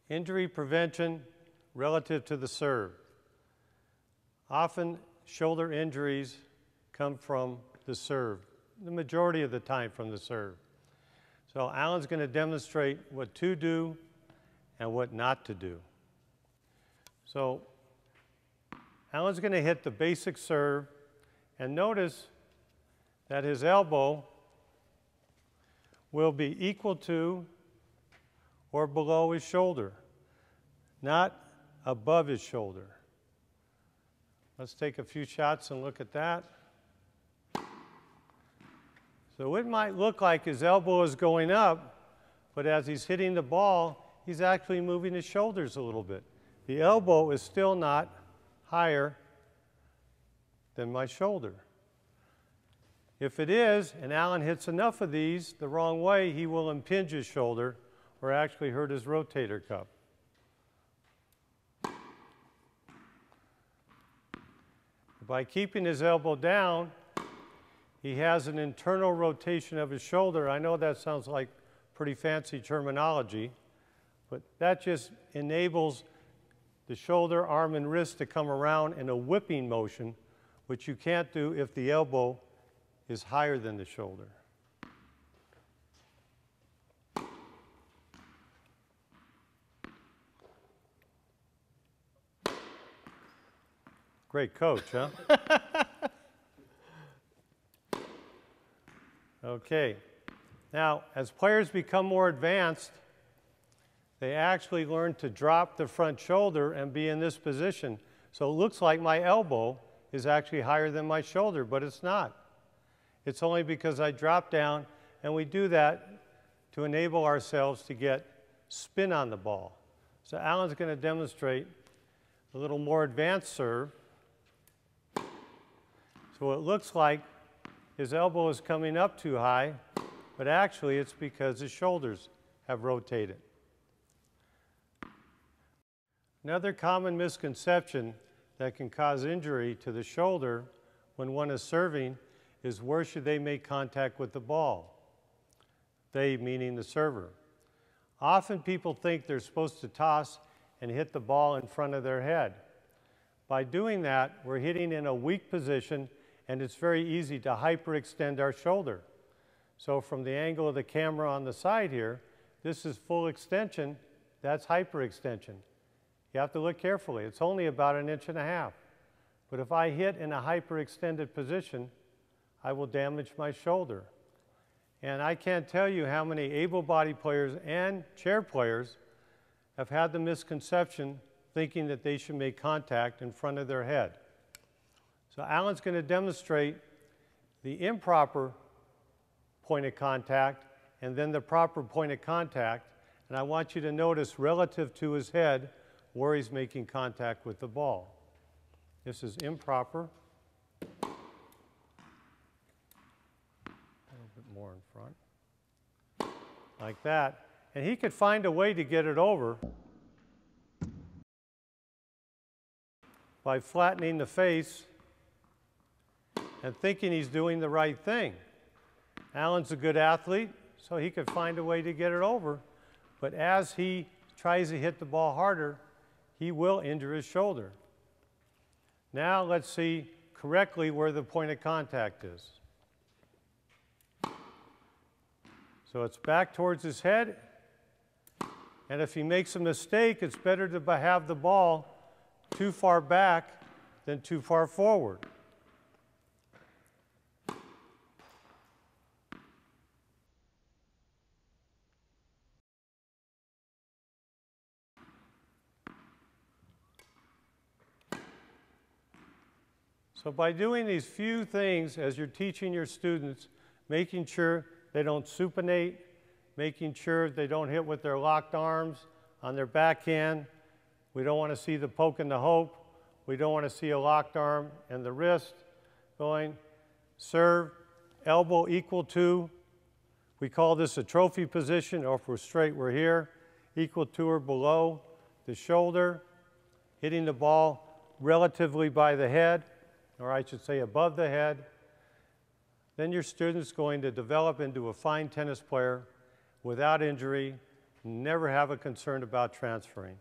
Injury prevention relative to the serve. Often shoulder injuries come from the serve, the majority of the time from the serve. So Alan's going to demonstrate what to do and what not to do. So Alan's going to hit the basic serve, and notice that his elbow will be equal to or below his shoulder, not above his shoulder. Let's take a few shots and look at that. So it might look like his elbow is going up, but as he's hitting the ball, he's actually moving his shoulders a little bit. The elbow is still not higher than my shoulder. If it is, and Alan hits enough of these the wrong way, he will impinge his shoulder or actually hurt his rotator cuff. By keeping his elbow down, he has an internal rotation of his shoulder. I know that sounds like pretty fancy terminology, but that just enables the shoulder, arm, and wrist to come around in a whipping motion, which you can't do if the elbow is higher than the shoulder. Great coach, huh? Okay. Now, as players become more advanced, they actually learn to drop the front shoulder and be in this position. So it looks like my elbow is actually higher than my shoulder, but it's not. It's only because I drop down, and we do that to enable ourselves to get spin on the ball. So Alan's going to demonstrate a little more advanced serve. So it looks like his elbow is coming up too high, but actually it's because his shoulders have rotated. Another common misconception that can cause injury to the shoulder when one is serving is where should they make contact with the ball? They meaning the server. Often people think they're supposed to toss and hit the ball in front of their head. By doing that, we're hitting in a weak position, and it's very easy to hyperextend our shoulder. So from the angle of the camera on the side here, this is full extension, that's hyperextension. You have to look carefully. It's only about 1.5 inches. But if I hit in a hyperextended position, I will damage my shoulder. And I can't tell you how many able-bodied players and chair players have had the misconception thinking that they should make contact in front of their head. So Alan's going to demonstrate the improper point of contact and then the proper point of contact. And I want you to notice relative to his head where he's making contact with the ball. This is improper. A little bit more in front. Like that. And he could find a way to get it over by flattening the face and thinking he's doing the right thing. Alan's a good athlete, so he could find a way to get it over. But as he tries to hit the ball harder, he will injure his shoulder. Now let's see correctly where the point of contact is. So it's back towards his head, and if he makes a mistake, it's better to have the ball too far back than too far forward. So by doing these few things as you're teaching your students, making sure they don't supinate, making sure they don't hit with their locked arms on their backhand. We don't want to see the poke and the hope. We don't want to see a locked arm and the wrist going. Serve, elbow equal to, we call this a trophy position, or if we're straight, we're here, equal to or below the shoulder, hitting the ball relatively by the head, or I should say above the head. Then your student's going to develop into a fine tennis player without injury, never have a concern about transferring.